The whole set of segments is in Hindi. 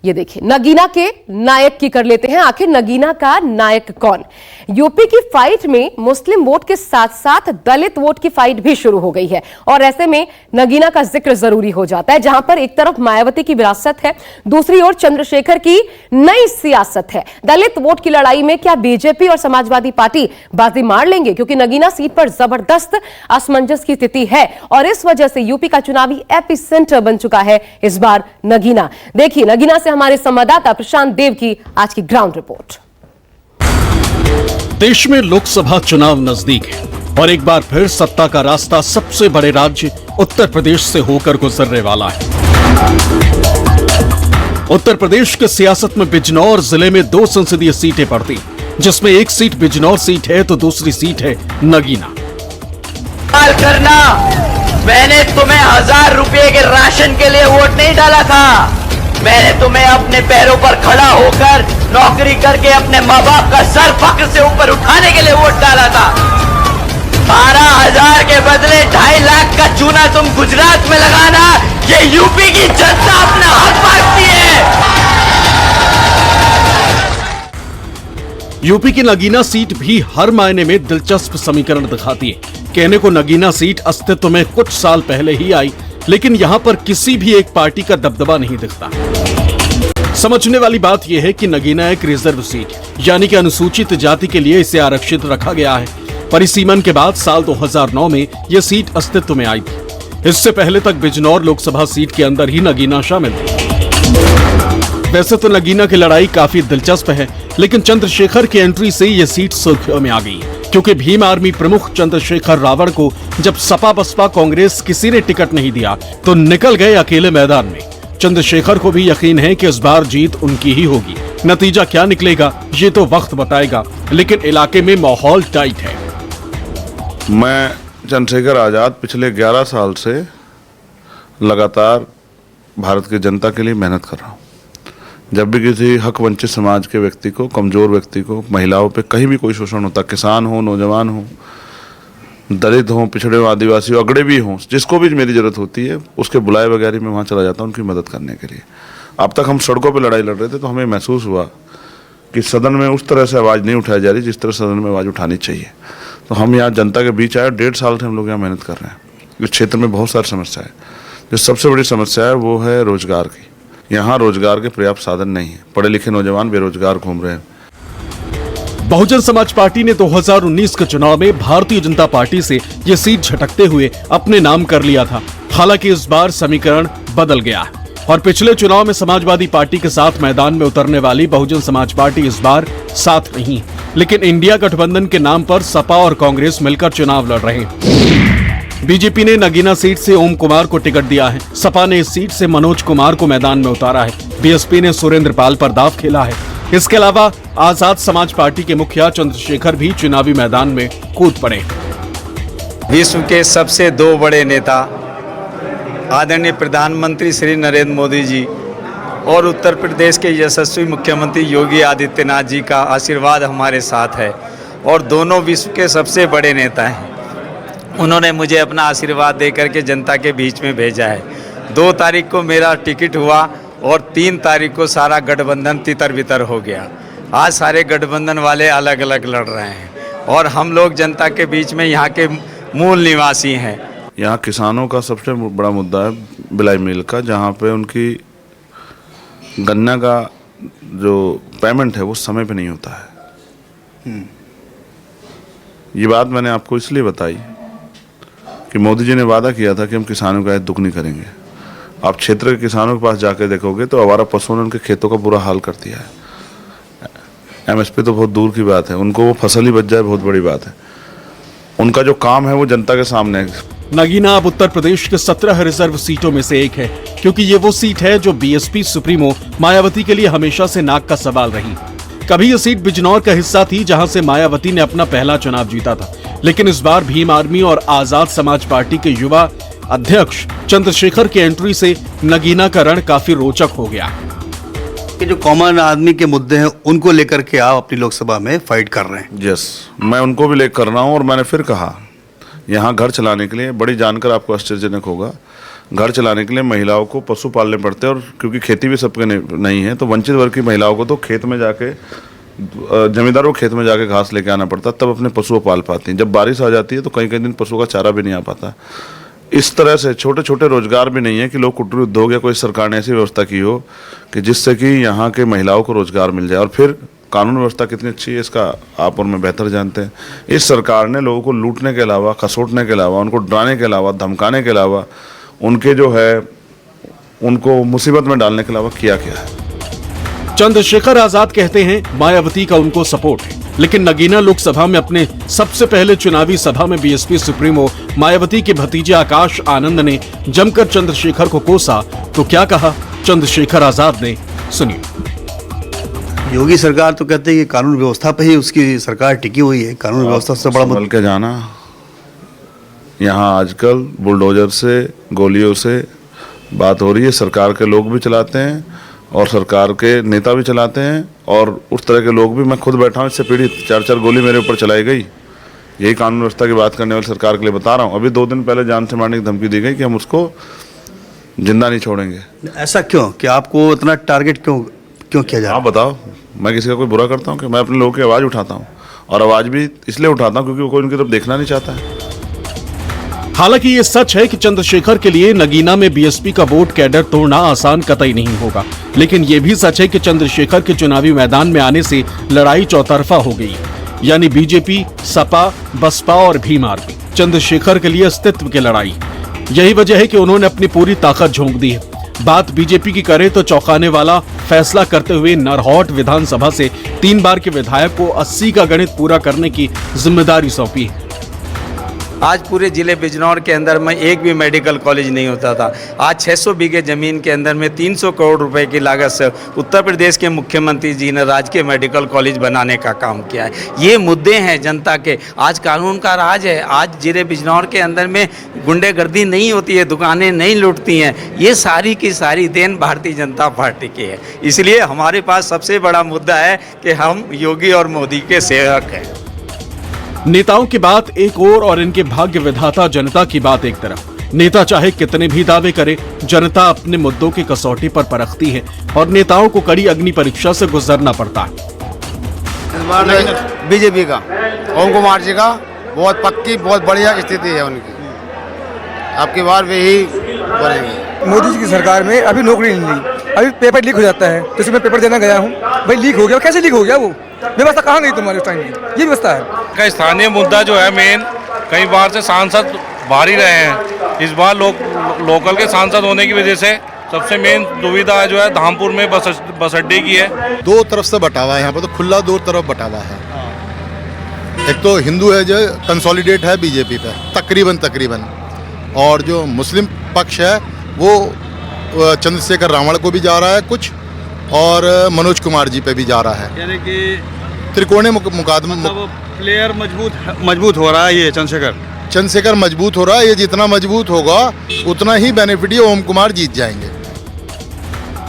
ये देखिए, नगीना के नायक की कर लेते हैं। आखिर नगीना का नायक कौन? यूपी की फाइट में मुस्लिम वोट के साथ साथ दलित वोट की फाइट भी शुरू हो गई है और ऐसे में नगीना का जिक्र जरूरी हो जाता है। जहां पर एक तरफ मायावती की विरासत है, दूसरी ओर चंद्रशेखर की नई सियासत है। दलित वोट की लड़ाई में क्या बीजेपी और समाजवादी पार्टी बाजी मार लेंगे? क्योंकि नगीना सीट पर जबरदस्त असमंजस की स्थिति है और इस वजह से यूपी का चुनावी एपिसेंटर बन चुका है इस बार नगीना। देखिए, नगीना से हमारे संवाददाता प्रशांत देव की आज की ग्राउंड रिपोर्ट। देश में लोकसभा चुनाव नजदीक है और एक बार फिर सत्ता का रास्ता सबसे बड़े राज्य उत्तर प्रदेश से होकर गुजरने वाला है। उत्तर प्रदेश के सियासत में बिजनौर जिले में 2 संसदीय सीटें पड़ती, जिसमें एक सीट बिजनौर सीट है तो दूसरी सीट है नगीना। करना, मैंने तुम्हें 1000 रुपए के राशन के लिए वोट नहीं डाला था। मैंने तुम्हें अपने पैरों पर खड़ा होकर नौकरी करके अपने माँ बाप का सर फक्र से ऊपर उठाने के लिए वोट डाला था। 12,000 के बदले 2.5 लाख का चूना तुम गुजरात में लगाना, ये यूपी की जनता अपना हक मांगती है। यूपी की नगीना सीट भी हर मायने में दिलचस्प समीकरण दिखाती है। कहने को नगीना सीट अस्तित्व में कुछ साल पहले ही आई, लेकिन यहाँ पर किसी भी एक पार्टी का दबदबा नहीं दिखता। समझने वाली बात यह है कि नगीना एक रिजर्व सीट है, यानी कि अनुसूचित जाति के लिए इसे आरक्षित रखा गया है। परिसीमन के बाद साल 2009 में यह सीट अस्तित्व में आई थी। इससे पहले तक बिजनौर लोकसभा सीट के अंदर ही नगीना शामिल थी। वैसे तो नगीना की लड़ाई काफी दिलचस्प है, लेकिन चंद्रशेखर की एंट्री से यह सीट सुर्खियों में आ गई, क्योंकि भीम आर्मी प्रमुख चंद्रशेखर रावण को जब सपा बसपा कांग्रेस किसी ने टिकट नहीं दिया तो निकल गए अकेले मैदान में। चंद्रशेखर को भी यकीन है कि इस बार जीत उनकी ही होगी। नतीजा क्या निकलेगा ये तो वक्त बताएगा, लेकिन इलाके में माहौल टाइट है। मैं चंद्रशेखर आजाद पिछले 11 साल से लगातार भारत की जनता के लिए मेहनत कर रहा हूँ। जब भी किसी हक वंचित समाज के व्यक्ति को, कमजोर व्यक्ति को, महिलाओं पे कहीं भी कोई शोषण होता, किसान हो, नौजवान हो, दलित हो, पिछड़े हो, आदिवासी हो, अगड़े भी हों, जिसको भी मेरी जरूरत होती है उसके बुलाए बगैर ही मैं वहाँ चला जाता हूँ उनकी मदद करने के लिए। अब तक हम सड़कों पर लड़ाई लड़ रहे थे तो हमें महसूस हुआ कि सदन में उस तरह से आवाज़ नहीं उठाई जा रही जिस तरह सदन में आवाज़ उठानी चाहिए। तो हम यहाँ जनता के बीच आए। 1.5 साल से हम लोग यहाँ मेहनत कर रहे हैं। इस क्षेत्र में बहुत सारी समस्या है। जो सबसे बड़ी समस्या है वो है रोजगार की। यहाँ रोजगार के पर्याप्त साधन नहीं है। पढ़े लिखे नौजवान बेरोजगार घूम रहे हैं। बहुजन समाज पार्टी ने 2019 के चुनाव में भारतीय जनता पार्टी से ये सीट झटकते हुए अपने नाम कर लिया था। हालांकि इस बार समीकरण बदल गया है और पिछले चुनाव में समाजवादी पार्टी के साथ मैदान में उतरने वाली बहुजन समाज पार्टी इस बार साथ नहीं है, लेकिन इंडिया गठबंधन के नाम पर सपा और कांग्रेस मिलकर चुनाव लड़ रहे हैं। बीजेपी ने नगीना सीट से ओम कुमार को टिकट दिया है। सपा ने इस सीट से मनोज कुमार को मैदान में उतारा है। बीएसपी ने सुरेंद्र पाल पर दाव खेला है। इसके अलावा आजाद समाज पार्टी के मुखिया चंद्रशेखर भी चुनावी मैदान में कूद पड़े। विश्व के सबसे 2 बड़े नेता आदरणीय प्रधानमंत्री श्री नरेंद्र मोदी जी और उत्तर प्रदेश के यशस्वी मुख्यमंत्री योगी आदित्यनाथ जी का आशीर्वाद हमारे साथ है और दोनों विश्व के सबसे बड़े नेता हैं। उन्होंने मुझे अपना आशीर्वाद देकर के जनता के बीच में भेजा है। 2 तारीख को मेरा टिकट हुआ और 3 तारीख को सारा गठबंधन तितर बितर हो गया। आज सारे गठबंधन वाले अलग अलग लड़ रहे हैं और हम लोग जनता के बीच में यहाँ के मूल निवासी हैं। यहाँ किसानों का सबसे बड़ा मुद्दा है बिलाई मिल का, जहाँ पे उनकी गन्ना का जो पेमेंट है वो समय पे नहीं होता है। ये बात मैंने आपको इसलिए बताई कि मोदी जी ने वादा किया था कि हम किसानों का दुख नहीं करेंगे। आप क्षेत्र के किसानों के पास जाकर देखोगे तो आवारा पशुओं ने उनके खेतों का बुरा हाल कर दिया है। एमएसपी तो बहुत दूर की बात है, उनको वो फसल ही बच जाए बहुत बड़ी बात है। उनका जो काम है वो जनता के सामने है। नगीना अब उत्तर प्रदेश के 17 रिजर्व सीटों में से एक है, क्योंकि ये वो सीट है जो बीएसपी सुप्रीमो मायावती के लिए हमेशा से नाक का सवाल रही। कभी ये सीट बिजनौर का हिस्सा थी, जहां से मायावती ने अपना पहला चुनाव जीता था, लेकिन इस बार भीम आर्मी और आजाद समाज पार्टी के युवा अध्यक्ष चंद्रशेखर की एंट्री से नगीना का रण काफी रोचक हो गया। कि जो कॉमन आदमी के मुद्दे हैं उनको लेकर के आप अपनी लोकसभा में फाइट कर रहे हैं। यस, मैं उनको भी लेकर कर रहा हूँ और मैंने फिर कहा यहाँ घर चलाने के लिए, बड़ी जानकर आपको आश्चर्यजनक होगा, घर चलाने के लिए महिलाओं को पशु पालने पड़ते हैं, और क्योंकि खेती भी सबके नहीं है, तो वंचित वर्ग की महिलाओं को तो खेत में जाके, जमींदारों को खेत में जाके घास लेके आना पड़ता, तब अपने पशु को पाल पाती हैं। जब बारिश आ जाती है तो कई कई दिन पशु का चारा भी नहीं आ पाता। इस तरह से छोटे छोटे रोजगार भी नहीं है कि लोग कुटीर उद्योग या कोई सरकार ने ऐसी व्यवस्था की हो कि जिससे कि यहाँ के महिलाओं को रोजगार मिल जाए। और फिर कानून व्यवस्था कितनी अच्छी है इसका आप और मैं बेहतर जानते हैं। इस सरकार ने लोगों को लूटने के अलावा, खसोटने के अलावा, उनको डराने के अलावा, धमकाने के अलावा, उनके जो है उनको मुसीबत में डालने के अलावा किया क्या है। चंद्रशेखर आजाद कहते हैं मायावती का उनको सपोर्ट है, लेकिन नगीना लोकसभा में अपने सबसे पहले चुनावी सभा में बीएसपी सुप्रीमो मायावती के भतीजे आकाश आनंद ने जमकर चंद्रशेखर को कोसा। तो क्या कहा चंद्रशेखर आजाद ने, सुनिए। योगी सरकार तो कहते हैं कि कानून व्यवस्था पे ही उसकी सरकार टिकी हुई है, कानून व्यवस्था से बड़ा संभल के जाना। यहाँ आजकल बुलडोजर से, गोलियों से बात हो रही है। सरकार के लोग भी चलाते हैं और सरकार के नेता भी चलाते हैं, और उस तरह के लोग भी, मैं खुद बैठा हूँ इससे पीड़ित, 4-4 गोली मेरे ऊपर चलाई गई। यही कानून व्यवस्था की बात करने वाली सरकार के लिए बता रहा हूँ। अभी 2 दिन पहले जान से मारने की धमकी दी गई कि हम उसको जिंदा नहीं छोड़ेंगे। ऐसा क्यों, कि आपको इतना टारगेट क्यों किया जा रहा है? आप बताओ, मैं किसी का कोई बुरा करता हूँ कि मैं अपने लोगों की आवाज़ उठाता हूँ, और आवाज़ भी इसलिए उठाता हूँ क्योंकि कोई उनकी तरफ देखना नहीं चाहता है। हालांकि ये सच है कि चंद्रशेखर के लिए नगीना में बीएसपी का वोट कैडर तोड़ना आसान कतई नहीं होगा, लेकिन ये भी सच है कि चंद्रशेखर के चुनावी मैदान में आने से लड़ाई चौतरफा हो गई, यानी बीजेपी, सपा, बसपा और भीम आर्मी। चंद्रशेखर के लिए अस्तित्व की लड़ाई। यही वजह है कि उन्होंने अपनी पूरी ताकत झोंक दी है। बात बीजेपी की करे तो चौंकाने वाला फैसला करते हुए नरहौट विधानसभा से 3 बार के विधायक को 80 का गणित पूरा करने की जिम्मेदारी सौंपी है। आज पूरे जिले बिजनौर के अंदर में एक भी मेडिकल कॉलेज नहीं होता था। आज 600 बीघे ज़मीन के अंदर में 300 करोड़ रुपए की लागत से उत्तर प्रदेश के मुख्यमंत्री जी ने राजकीय मेडिकल कॉलेज बनाने का काम किया है। ये मुद्दे हैं जनता के। आज कानून का राज है। आज जिले बिजनौर के अंदर में गुंडेगर्दी नहीं होती है, दुकानें नहीं लूटती हैं। ये सारी की सारी देन भारतीय जनता पार्टी की है। इसलिए हमारे पास सबसे बड़ा मुद्दा है कि हम योगी और मोदी के सेवक हैं। नेताओं की बात एक और इनके भाग्य विधाता जनता की बात एक तरफ। नेता चाहे कितने भी दावे करे, जनता अपने मुद्दों की कसौटी पर परखती है और नेताओं को कड़ी अग्नि परीक्षा से गुजरना पड़ता है। इस बार बीजेपी का ओम कुमार जी का बहुत पक्की, बहुत बढ़िया स्थिति है उनकी। आपकी बार वे ही बनेंगे। मोदी जी की सरकार में अभी नौकरी नहीं ली, अभी पेपर लीक हो जाता है। जैसे मैं पेपर देना गया हूँ, भाई लीक हो गया। कैसे लीक हो गया? वो व्यवस्था कहाँ गई तुम्हारे उस टाइम की? ये व्यवस्था है का स्थानीय मुद्दा जो है मेन, कई बार से सांसद बाहर ही रहे हैं। इस बार लोकल के सांसद होने की वजह से सबसे मेन दुविधा जो है धामपुर में बस अड्डे की है। 2 तरफ से बटा हुआ है, यहाँ पर तो खुला 2 तरफ बटा हुआ है। एक तो हिंदू है जो कंसोलिडेट है बीजेपी पे तकरीबन, और जो मुस्लिम पक्ष है वो चंद्रशेखर रावण को भी जा रहा है कुछ, और मनोज कुमार जी पे भी जा रहा है। यानी कि त्रिकोणीय मुकादमा, प्लेयर मजबूत हो रहा है। ये चंद्रशेखर मजबूत हो रहा है। ये जितना मजबूत होगा उतना ही बेनिफिट ओम कुमार जीत जाएंगे।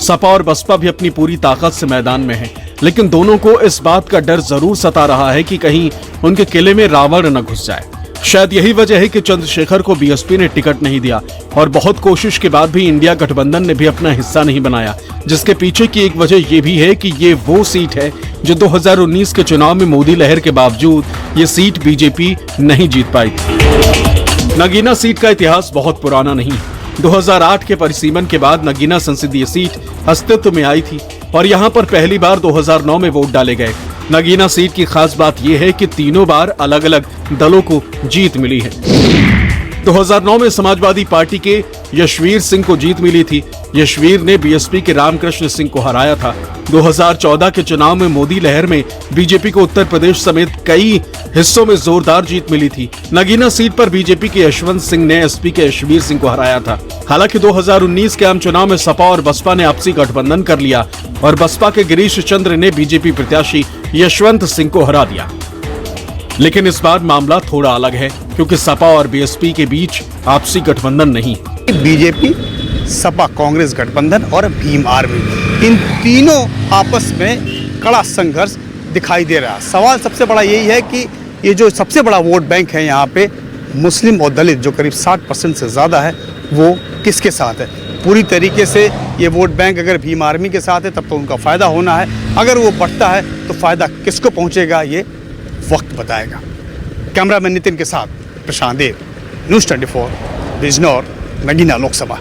सपा और बसपा भी अपनी पूरी ताकत से मैदान में है, लेकिन दोनों को इस बात का डर जरूर सता रहा है कि कहीं उनके किले में रावण न घुस जाए। शायद यही वजह है कि चंद्रशेखर को बीएसपी ने टिकट नहीं दिया, और बहुत कोशिश के बाद भी इंडिया गठबंधन ने भी अपना हिस्सा नहीं बनाया, जिसके पीछे की एक वजह ये भी है कि ये वो सीट है जो 2019 के चुनाव में मोदी लहर के बावजूद ये सीट बीजेपी नहीं जीत पाई थी। नगीना सीट का इतिहास बहुत पुराना नहीं है। 2008 के परिसीमन के बाद नगीना संसदीय सीट अस्तित्व में आई थी और यहाँ पर पहली बार 2009 में वोट डाले गए। नगीना सीट की खास बात यह है कि तीनों बार अलग अलग दलों को जीत मिली है। 2009 में समाजवादी पार्टी के यशवीर सिंह को जीत मिली थी। यशवीर ने बीएसपी के रामकृष्ण सिंह को हराया था। 2014 के चुनाव में मोदी लहर में बीजेपी को उत्तर प्रदेश समेत कई हिस्सों में जोरदार जीत मिली थी। नगीना सीट पर बीजेपी के यशवंत सिंह ने एसपी के यशवीर सिंह को हराया था। हालांकि 2019 के आम चुनाव में सपा और बसपा ने आपसी गठबंधन कर लिया और बसपा के गिरीश चंद्र ने बीजेपी प्रत्याशी यशवंत सिंह को हरा दिया। लेकिन इस बार मामला थोड़ा अलग है, क्योंकि सपा और बीएसपी के बीच आपसी गठबंधन नहीं। बीजेपी, सपा कांग्रेस गठबंधन और भीम आर्मी, इन तीनों आपस में कड़ा संघर्ष दिखाई दे रहा है। सवाल सबसे बड़ा यही है कि ये जो सबसे बड़ा वोट बैंक है यहाँ पे, मुस्लिम और दलित जो करीब 60% से ज़्यादा है, वो किसके साथ है। पूरी तरीके से ये वोट बैंक अगर भीम आर्मी के साथ है तब तो उनका फ़ायदा होना है, अगर वो बढ़ता है तो फ़ायदा किसको पहुंचेगा ये वक्त बताएगा। कैमरामैन नितिन के साथ प्रशांत देव, न्यूज़ 24, बिजनौर, नगीना लोकसभा।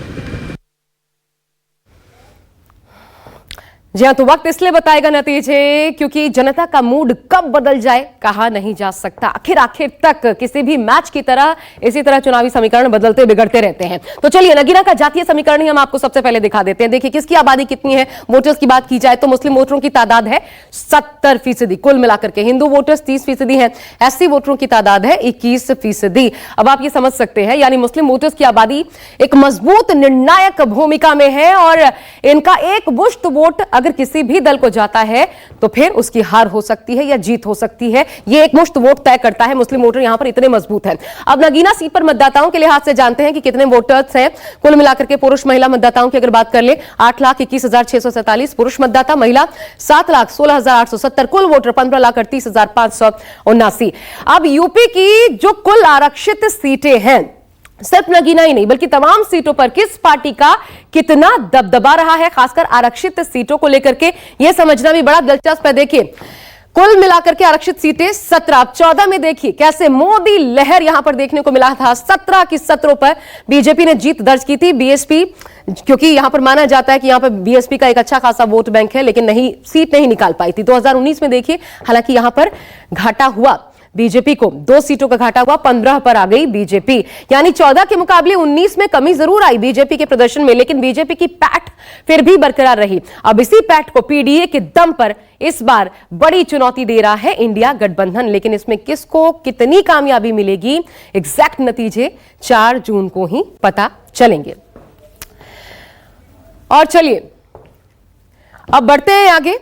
जी हाँ, तो वक्त इसलिए बताएगा नतीजे क्योंकि जनता का मूड कब बदल जाए कहा नहीं जा सकता। आखिर तक किसी भी मैच की तरह इसी तरह चुनावी समीकरण बदलते बिगड़ते रहते हैं। तो चलिए नगीना का जातीय समीकरण ही हम आपको सबसे पहले दिखा देते हैं। देखिए किसकी आबादी कितनी है। वोटर्स की बात की जाए तो मुस्लिम वोटरों की तादाद है 70% कुल मिलाकर के। हिंदू वोटर्स 30% हैं। एससी वोटरों की तादाद है 21%। अब आप ये समझ सकते हैं, यानी मुस्लिम वोटर्स की आबादी एक मजबूत निर्णायक भूमिका में है और इनका एक मुश्त वोट अगर किसी भी दल को जाता है तो फिर उसकी हार हो सकती है या जीत हो सकती है। यह एक मुश्त वोट तय करता है। मुस्लिम वोटर यहां पर इतने मजबूत हैं। अब नगीना सीट पर मतदाताओं के लिहाज से जानते हैं कि कितने वोटर्स हैं। कुल मिलाकर के पुरुष महिला मतदाताओं की अगर बात कर ले 8,21,647 पुरुष मतदाता, महिला 7,16,870, कुल वोटर 15,38,579। अब यूपी की जो कुल आरक्षित सीटें हैं, सिर्फ नगीना ही नहीं बल्कि तमाम सीटों पर किस पार्टी का कितना दबदबा रहा है, खासकर आरक्षित सीटों को लेकर के यह समझना भी बड़ा दिलचस्प है। देखिए कुल मिलाकर के आरक्षित सीटें 17। 14 में देखिए कैसे मोदी लहर यहां पर देखने को मिला था। 17 की 17 पर बीजेपी ने जीत दर्ज की थी। बीएसपी, क्योंकि यहां पर माना जाता है कि यहां पर बीएसपी का एक अच्छा खासा वोट बैंक है, लेकिन सीट नहीं निकाल पाई थी। 2019 में देखिए हालांकि यहां पर घाटा हुआ बीजेपी को, 2 सीटों का घाटा हुआ, 15 पर आ गई बीजेपी। यानी 14 के मुकाबले 19 में कमी जरूर आई बीजेपी के प्रदर्शन में, लेकिन बीजेपी की पैठ फिर भी बरकरार रही। अब इसी पैठ को पीडीए के दम पर इस बार बड़ी चुनौती दे रहा है इंडिया गठबंधन। लेकिन इसमें किसको कितनी कामयाबी मिलेगी, एग्जैक्ट नतीजे 4 जून को ही पता चलेंगे। और चलिए अब बढ़ते हैं आगे।